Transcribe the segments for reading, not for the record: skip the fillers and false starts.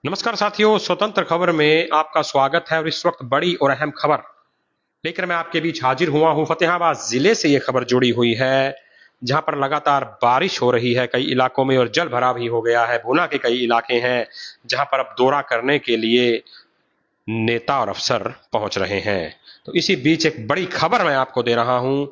नमस्कार साथियों, स्वतंत्र खबर में आपका स्वागत है। और इस वक्त बड़ी और अहम खबर लेकर मैं आपके बीच हाजिर हुआ हूं। फतेहाबाद जिले से यह खबर जुड़ी हुई है, जहां पर लगातार बारिश हो रही है कई इलाकों में और जल भराव भी हो गया है। भूना के कई इलाके हैं जहां पर अब दौरा करने के लिए नेता और अफसर पहुंच रहे हैं। तो इसी बीच एक बड़ी खबर मैं आपको दे रहा हूं।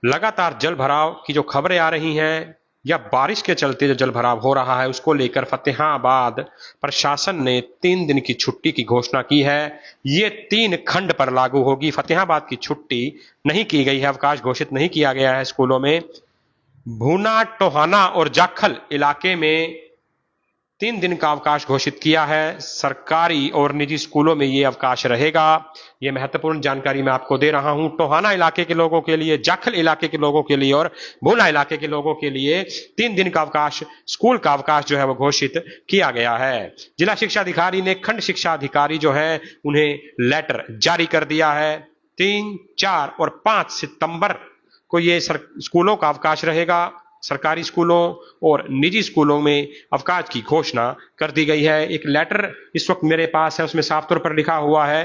लगातार जल भराव की जो खबरें आ रही हैं या बारिश के चलते जो जल भराव हो रहा है, उसको लेकर फतेहाबाद प्रशासन ने 3 दिन की छुट्टी की घोषणा की है। ये 3 खंड पर लागू होगी। फतेहाबाद की छुट्टी नहीं की गई है, अवकाश घोषित नहीं किया गया है स्कूलों में। भूना, टोहाना और जाखल इलाके में 3 दिन का अवकाश घोषित किया है। सरकारी और निजी स्कूलों में ये अवकाश रहेगा। ये महत्वपूर्ण जानकारी मैं आपको दे रहा हूं। टोहाना इलाके के लोगों के लिए, जाखल इलाके के लोगों के लिए और भूना इलाके के लोगों के लिए 3 दिन का अवकाश, स्कूल का अवकाश जो है वो घोषित किया गया है। जिला शिक्षा अधिकारी ने खंड शिक्षा अधिकारी जो है उन्हें लेटर जारी कर दिया है। 3, 4 और 5 सितंबर को ये स्कूलों का अवकाश रहेगा। सरकारी स्कूलों और निजी स्कूलों में अवकाश की घोषणा कर दी गई है। एक लेटर इस वक्त मेरे पास है, उसमें साफ तौर पर लिखा हुआ है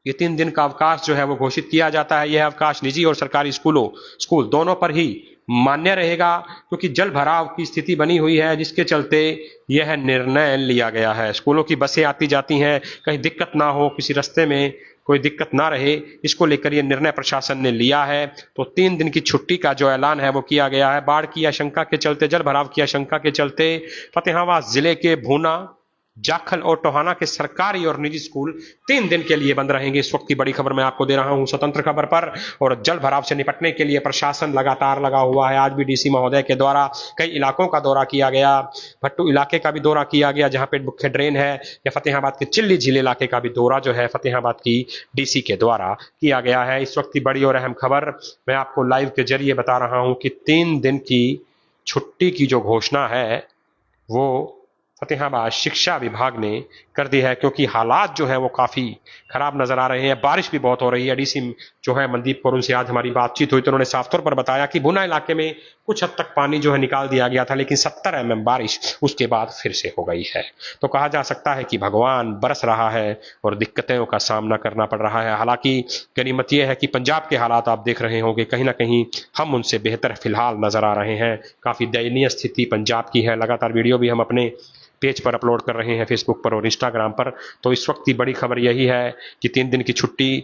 ये 3 दिन का अवकाश जो है वो घोषित किया जाता है। यह अवकाश निजी और सरकारी स्कूल दोनों पर ही मान्य रहेगा, क्योंकि जल भराव की स्थिति बनी हुई है, जिसके चलते यह निर्णय लिया गया है। स्कूलों की बसें आती जाती हैं, कहीं दिक्कत ना हो, किसी रास्ते में कोई दिक्कत ना रहे, इसको लेकर यह निर्णय प्रशासन ने लिया है। तो 3 दिन की छुट्टी का जो ऐलान है वो किया गया है। बाढ़ की आशंका के चलते, जल भराव की आशंका के चलते फतेहाबाद जिले के भूना, जाखल और टोहाना के सरकारी और निजी स्कूल 3 दिन के लिए बंद रहेंगे। इस वक्त की बड़ी खबर मैं आपको दे रहा हूं स्वतंत्र खबर पर। और जल भराव से निपटने के लिए प्रशासन लगातार लगा हुआ है। आज भी डीसी महोदय के द्वारा कई इलाकों का दौरा किया गया। भट्टू इलाके का भी दौरा किया गया, जहां पे मुख्य ड्रेन है। या फतेहाबाद के चिल्ली झील इलाके का भी दौरा जो है फतेहाबाद की डीसी के द्वारा किया गया है। इस वक्त की बड़ी और अहम खबर मैं आपको लाइव के जरिए बता रहा हूं कि 3 दिन की छुट्टी की जो घोषणा है वो फतेहाबाद शिक्षा विभाग ने कर दी है, क्योंकि हालात जो है वो काफी खराब नजर आ रहे हैं। बारिश भी बहुत हो रही है। डीसी जो है मनदीप कौर, उनसे आज हमारी बातचीत हुई तो उन्होंने साफ तौर पर बताया कि भुना इलाके में कुछ हद तक पानी जो है निकाल दिया गया था, लेकिन 70 mm बारिश उसके बाद फिर से हो गई है। तो कहा जा सकता है कि भगवान बरस रहा है और दिक्कतों का सामना करना पड़ रहा है। हालांकि गनीमत यह है कि पंजाब के हालात आप देख रहे होंगे, कहीं ना कहीं हम उनसे बेहतर फिलहाल नजर आ रहे हैं। काफी दयनीय स्थिति पंजाब की है। लगातार वीडियो भी हम अपने पेज पर अपलोड कर रहे हैं, फेसबुक पर और इंस्टाग्राम पर। तो इस वक्त की बड़ी खबर यही है कि 3 दिन की छुट्टी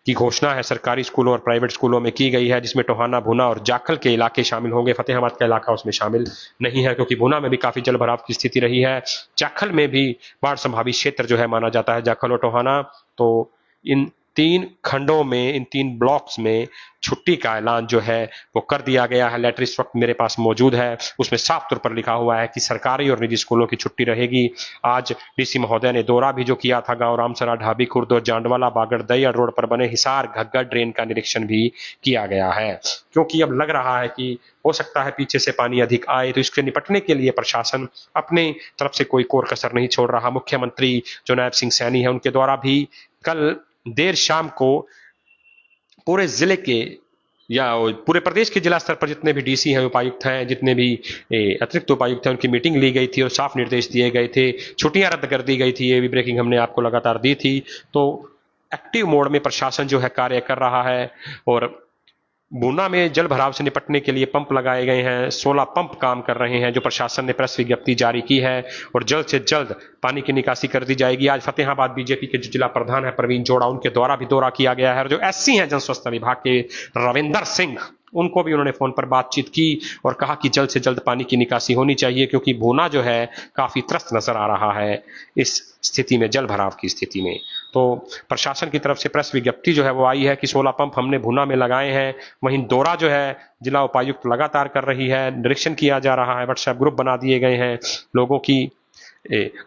की घोषणा है सरकारी स्कूलों और प्राइवेट स्कूलों में की गई है, जिसमें टोहाना, भुना और जाखल के इलाके शामिल होंगे। फतेहाबाद का इलाका उसमें शामिल नहीं है, क्योंकि भुना में भी काफी जल भराव की स्थिति रही है। जाखल में भी बाढ़ संभावित क्षेत्र जो है माना जाता है, जाखल और टोहाना। तो इन 3 खंडों में, इन 3 ब्लॉक्स में छुट्टी का ऐलान जो है वो कर दिया गया है। लेटर इस वक्त मेरे पास मौजूद है, उसमें साफ तौर पर लिखा हुआ है कि सरकारी और निजी स्कूलों की छुट्टी रहेगी। आज डीसी महोदय ने दौरा भी जो किया था, गांव रामसरा, ढाबी खुर्द और जांडवाला बागड़ दहिया रोड पर बने हिसार घग्गर ड्रेन का निरीक्षण भी किया गया है, क्योंकि अब लग रहा है कि हो सकता है पीछे से पानी अधिक आए। तो इससे निपटने के लिए प्रशासन अपने तरफ से कोई कोर कसर नहीं छोड़ रहा। मुख्यमंत्री जो नायब सिंह सैनी है, उनके द्वारा भी कल देर शाम को पूरे जिले के या पूरे प्रदेश के जिला स्तर पर जितने भी डीसी हैं, उपायुक्त हैं, जितने भी अतिरिक्त उपायुक्त हैं, उनकी मीटिंग ली गई थी और साफ निर्देश दिए गए थे। छुट्टियां रद्द कर दी गई थी, ये भी ब्रेकिंग हमने आपको लगातार दी थी। तो एक्टिव मोड में प्रशासन जो है कार्य कर रहा है। और भूना में जल भराव से निपटने के लिए पंप लगाए गए हैं। 16 पंप काम कर रहे हैं, जो प्रशासन ने प्रेस विज्ञप्ति जारी की है। और जल्द से जल्द पानी की निकासी कर दी जाएगी। आज फतेहाबाद बीजेपी के जो जिला प्रधान है प्रवीण जोड़ा, उनके द्वारा भी दौरा किया गया है। और जो एससी हैं जन स्वास्थ्य विभाग के रविंदर सिंह, उनको भी उन्होंने फोन पर बातचीत की और कहा कि जल्द से जल्द पानी की निकासी होनी चाहिए, क्योंकि भूना जो है काफी त्रस्त नजर आ रहा है इस स्थिति में, जल भराव की स्थिति में। तो प्रशासन की तरफ से प्रेस विज्ञप्ति जो है वो आई है कि 16 पंप हमने भूना में लगाए हैं। वहीं दौरा जो है जिला उपायुक्त लगातार कर रही है, निरीक्षण किया जा रहा है, व्हाट्सएप ग्रुप बना दिए गए हैं लोगों की,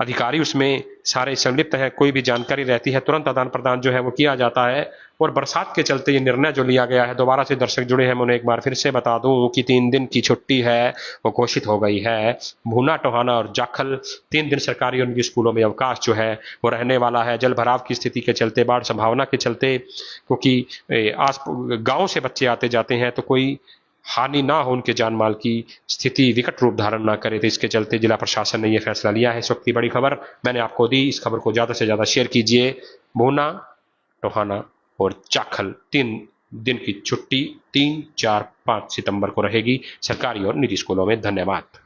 अधिकारी उसमें सारे संलिप्त हैं। कोई भी जानकारी रहती है तुरंत आदान प्रदान जो है वो किया जाता है। और बरसात के चलते ये निर्णय जो लिया गया है, दोबारा से दर्शक जुड़े हैं, मैं उन्हें एक बार फिर से बता दूं कि 3 दिन की छुट्टी है वो घोषित हो गई है। भूना, टोहाना और जाखल 3 दिन सरकारी और निजी स्कूलों में अवकाश जो है वो रहने वाला है। जल भराव की स्थिति के चलते, बाढ़ संभावना के चलते, क्योंकि आस गांव से बच्चे आते जाते हैं, तो कोई हानि ना हो, उनके जान माल की स्थिति विकट रूप धारण ना करे, तो इसके चलते जिला प्रशासन ने यह फैसला लिया है। इस वक्त की बड़ी खबर मैंने आपको दी। इस खबर को ज्यादा से ज्यादा शेयर कीजिए। भूना, टोहाना और जाखल 3 दिन की छुट्टी 3, 4, 5 सितंबर को रहेगी सरकारी और निजी स्कूलों में। धन्यवाद।